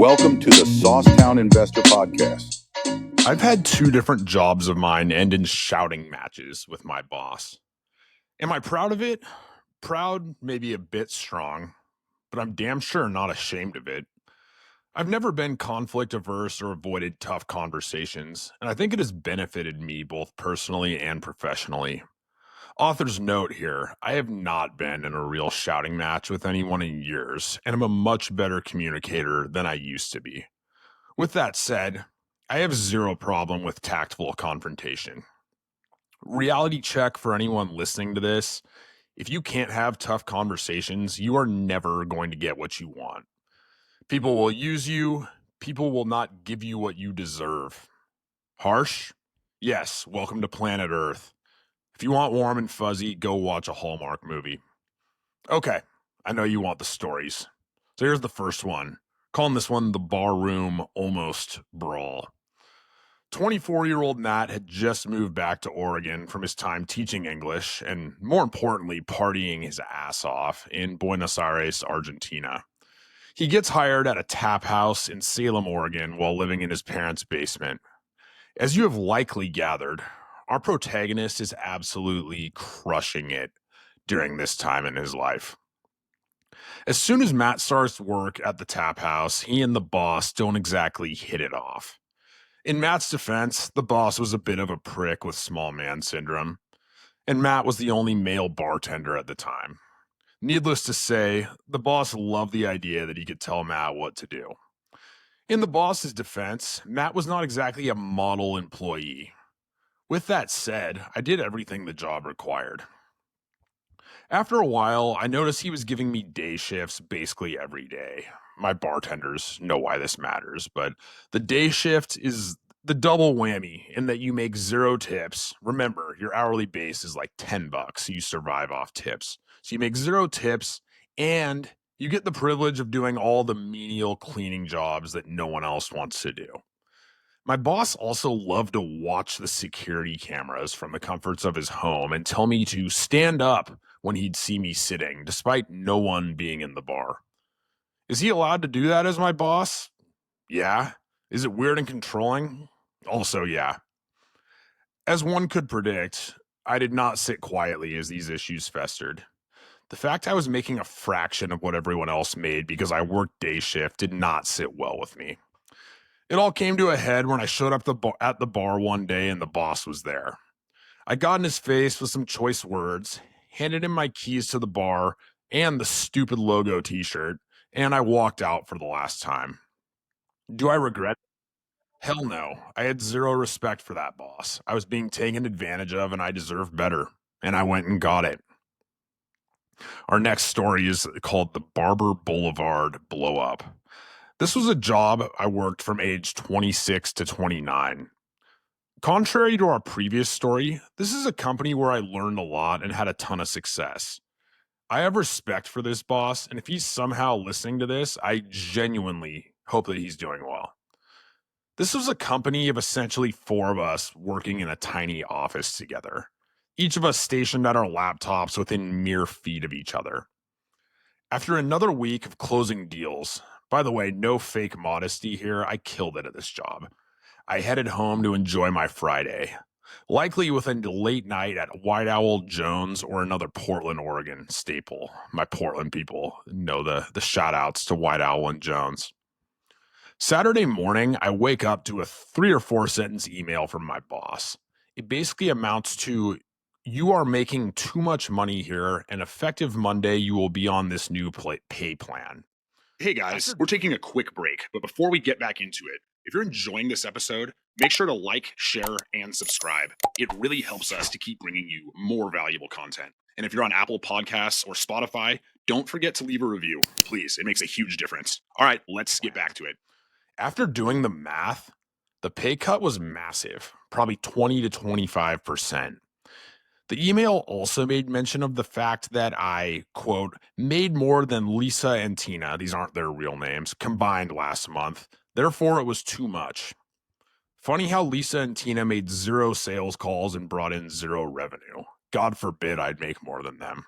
Welcome to the Saucetown Investor Podcast. I've had two different jobs of mine end in shouting matches with my boss. Am I proud of it? Proud, maybe a bit strong, but I'm damn sure not ashamed of it. I've never been conflict averse or avoided tough conversations, and I think it has benefited me both personally and professionally. Author's note here, I have not been in a real shouting match with anyone in years, and I'm a much better communicator than I used to be. With that said, I have zero problem with tactful confrontation. Reality check for anyone listening to this. If you can't have tough conversations, you are never going to get what you want. People will use you. People will not give you what you deserve. Harsh? Yes, welcome to planet Earth. If you want warm and fuzzy, go watch a Hallmark movie. Okay, I know you want the stories. So here's the first one. Calling this one the barroom almost brawl. 24-year-old Matt had just moved back to Oregon from his time teaching English and, more importantly, partying his ass off in Buenos Aires, Argentina. He gets hired at a tap house in Salem, Oregon, while living in his parents' basement. As you have likely gathered, our protagonist is absolutely crushing it during this time in his life. As soon as Matt starts work at the tap house, he and the boss don't exactly hit it off. In Matt's defense, the boss was a bit of a prick with small man syndrome, and Matt was the only male bartender at the time. Needless to say, the boss loved the idea that he could tell Matt what to do. In the boss's defense, Matt was not exactly a model employee. With that said, I did everything the job required. After a while, I noticed he was giving me day shifts basically every day. My bartenders know why this matters, but the day shift is the double whammy in that you make zero tips. Remember, your hourly base is like $10, so you survive off tips. So you make zero tips, and you get the privilege of doing all the menial cleaning jobs that no one else wants to do. My boss also loved to watch the security cameras from the comforts of his home and tell me to stand up when he'd see me sitting, despite no one being in the bar. Is he allowed to do that as my boss? Yeah. Is it weird and controlling? Also, yeah. As one could predict, I did not sit quietly as these issues festered. The fact I was making a fraction of what everyone else made because I worked day shift did not sit well with me. It all came to a head when I showed up at the bar one day and the boss was there. I got in his face with some choice words, handed him my keys to the bar and the stupid logo t-shirt, and I walked out for the last time. Do I regret it? Hell no. I had zero respect for that boss. I was being taken advantage of and I deserved better, and I went and got it. Our next story is called the Barber Boulevard Blow Up. This was a job I worked from age 26 to 29. Contrary to our previous story, this is a company where I learned a lot and had a ton of success. I have respect for this boss, and if he's somehow listening to this, I genuinely hope that he's doing well. This was a company of essentially four of us working in a tiny office together, each of us stationed at our laptops within mere feet of each other. After another week of closing deals, by the way, no fake modesty here, I killed it at this job. I headed home to enjoy my Friday, likely with a late night at White Owl Jones or another Portland, Oregon staple. My Portland people know the shout outs to White Owl and Jones. Saturday morning, I wake up to a 3 or 4 sentence email from my boss. It basically amounts to, you are making too much money here, and effective Monday, you will be on this new pay plan. Hey guys, we're taking a quick break, but before we get back into it, if you're enjoying this episode, make sure to like, share, and subscribe. It really helps us to keep bringing you more valuable content. And if you're on Apple Podcasts or Spotify, don't forget to leave a review. Please, it makes a huge difference. All right, let's get back to it. After doing the math, the pay cut was massive, probably 20 to 25%. The email also made mention of the fact that I, quote, made more than Lisa and Tina, these aren't their real names, combined last month. Therefore, it was too much. Funny how Lisa and Tina made 0 sales calls and brought in 0 revenue. God forbid I'd make more than them.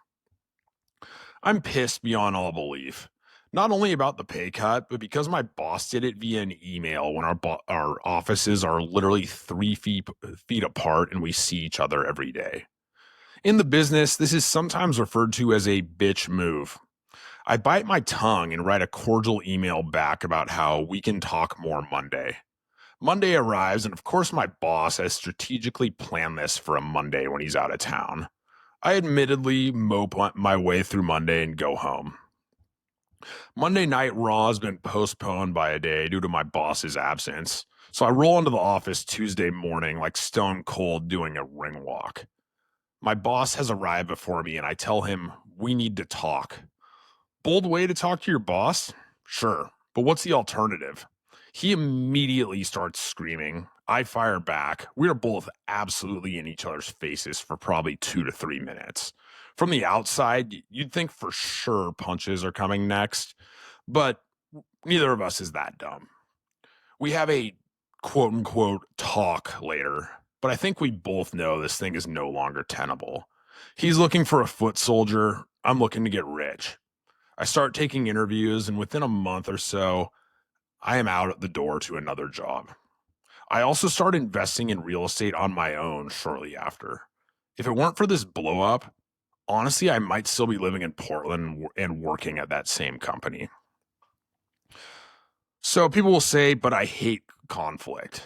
I'm pissed beyond all belief. Not only about the pay cut, but because my boss did it via an email when our offices are literally 3 feet apart and we see each other every day. In the business, this is sometimes referred to as a bitch move. I bite my tongue and write a cordial email back about how we can talk more Monday. Monday arrives, and of course, my boss has strategically planned this for a Monday when he's out of town. I admittedly mope my way through Monday and go home. Monday Night Raw has been postponed by a day due to my boss's absence, so I roll into the office Tuesday morning like stone cold doing a ring walk. My boss has arrived before me, and I tell him, we need to talk. Bold way to talk to your boss? Sure, but what's the alternative? He immediately starts screaming. I fire back. We are both absolutely in each other's faces for probably 2 to 3 minutes. From the outside, you'd think for sure punches are coming next, but neither of us is that dumb. We have a quote unquote talk later, but I think we both know this thing is no longer tenable. He's looking for a foot soldier. I'm looking to get rich. I start taking interviews, and within a month or so, I am out at the door to another job. I also start investing in real estate on my own shortly after. If it weren't for this blow up, honestly, I might still be living in Portland and working at that same company. So people will say, but I hate conflict.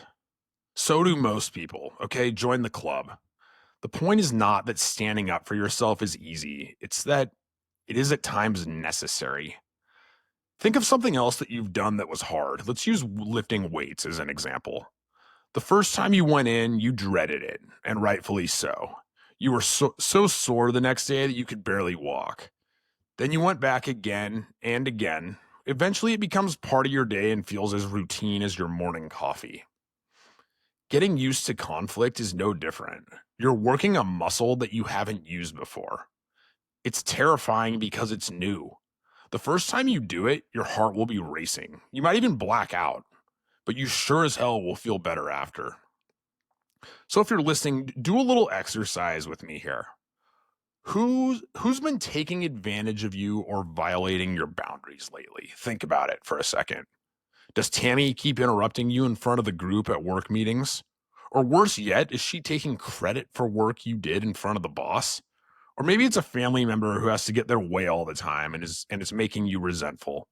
So do most people, okay? Join the club. The point is not that standing up for yourself is easy. It's that it is at times necessary. Think of something else that you've done that was hard. Let's use lifting weights as an example. The first time you went in, you dreaded it, and rightfully so. You were so sore the next day that you could barely walk. Then you went back again and again. Eventually, it becomes part of your day and feels as routine as your morning coffee. Getting used to conflict is no different. You're working a muscle that you haven't used before. It's terrifying because it's new. The first time you do it, your heart will be racing. You might even black out, but you sure as hell will feel better after. So if you're listening, do a little exercise with me here. Who's been taking advantage of you or violating your boundaries lately? Think about it for a second. Does Tammy keep interrupting you in front of the group at work meetings? Or worse yet, is she taking credit for work you did in front of the boss? Or maybe it's a family member who has to get their way all the time and is making you resentful.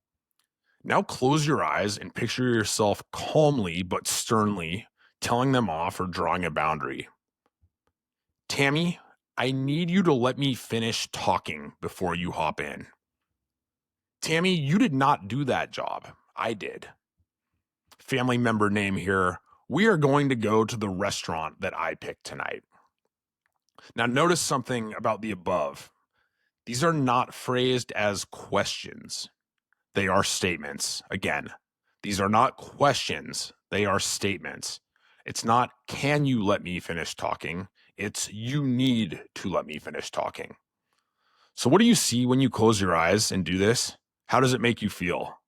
Now close your eyes and picture yourself calmly but sternly telling them off or drawing a boundary. Tammy, I need you to let me finish talking before you hop in. Tammy, you did not do that job. I did. Family member name here. We are going to go to the restaurant that I picked tonight. Now notice something about the above. These are not phrased as questions. They are statements. Again, these are not questions. They are statements. It's not, can you let me finish talking? It's, you need to let me finish talking. So what do you see when you close your eyes and do this? How does it make you feel?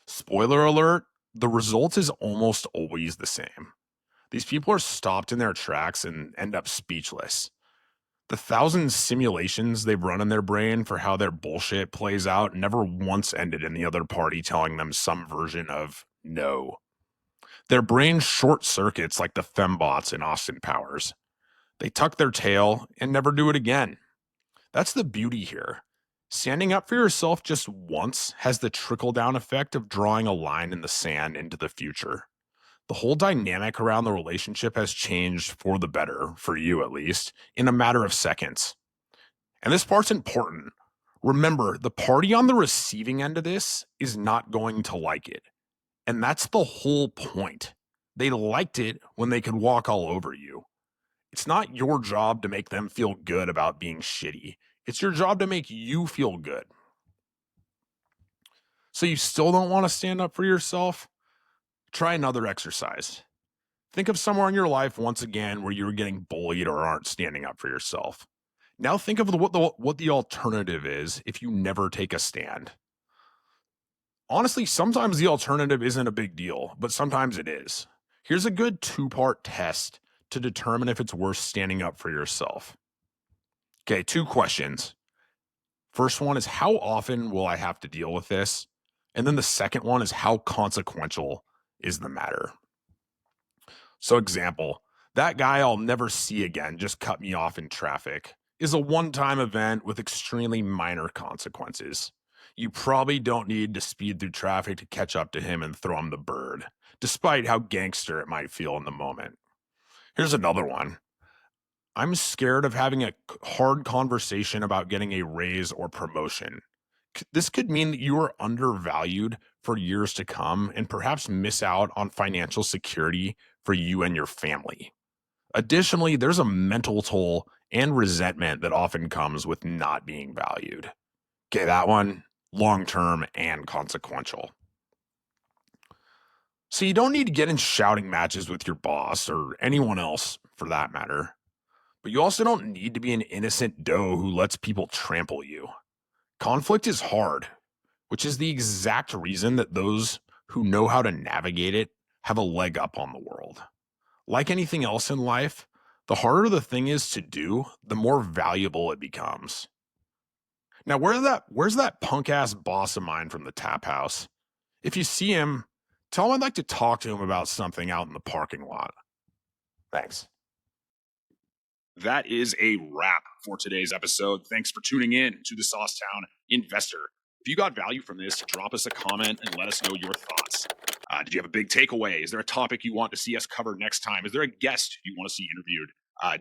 Spoiler alert, the result is almost always the same. These people are stopped in their tracks and end up speechless. The thousand simulations they've run in their brain for how their bullshit plays out never once ended in the other party telling them some version of no. Their brain short circuits like the fembots in Austin Powers. They tuck their tail and never do it again. That's the beauty here. Standing up for yourself just once has the trickle-down effect of drawing a line in the sand into the future. The whole dynamic around the relationship has changed for the better, for you at least, in a matter of seconds. And this part's important. Remember, the party on the receiving end of this is not going to like it. And that's the whole point. They liked it when they could walk all over you. It's not your job to make them feel good about being shitty. It's your job to make you feel good. So you still don't want to stand up for yourself? Try another exercise. Think of somewhere in your life once again where you're getting bullied or aren't standing up for yourself. Now think of what the alternative is if you never take a stand. Honestly, sometimes the alternative isn't a big deal, but sometimes it is. Here's a good 2-part test to determine if it's worth standing up for yourself. Okay, 2 questions. First one is, how often will I have to deal with this? And then the second one is, how consequential is the matter? So example, that guy I'll never see again just cut me off in traffic is a one-time event with extremely minor consequences. You probably don't need to speed through traffic to catch up to him and throw him the bird, despite how gangster it might feel in the moment. Here's another one. I'm scared of having a hard conversation about getting a raise or promotion. This could mean that you are undervalued for years to come and perhaps miss out on financial security for you and your family. Additionally, there's a mental toll and resentment that often comes with not being valued. Okay, that one, long-term and consequential. So you don't need to get in shouting matches with your boss or anyone else for that matter. But you also don't need to be an innocent doe who lets people trample you. Conflict is hard, which is the exact reason that those who know how to navigate it have a leg up on the world. Like anything else in life, the harder the thing is to do, the more valuable it becomes. Now, where's that punk ass boss of mine from the tap house? If you see him, tell him I'd like to talk to him about something out in the parking lot. Thanks. That is a wrap for today's episode. Thanks for tuning in to the Saucetown Investor. If you got value from this, drop us a comment and let us know your thoughts. Did you have a big takeaway? Is there a topic you want to see us cover next time? Is there a guest you want to see interviewed?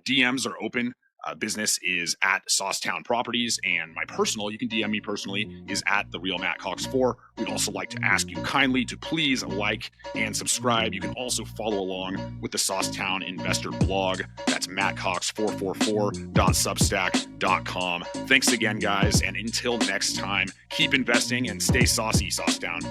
DMs are open. Business is at Saucetown Properties, and my personal, you can DM me personally, is at The Real Matt Cox 4. We'd also like to ask you kindly to please like and subscribe. You can also follow along with the Saucetown Investor blog. That's mattcox444.substack.com. Thanks again, guys, and until next time, keep investing and stay saucy, Saucetown.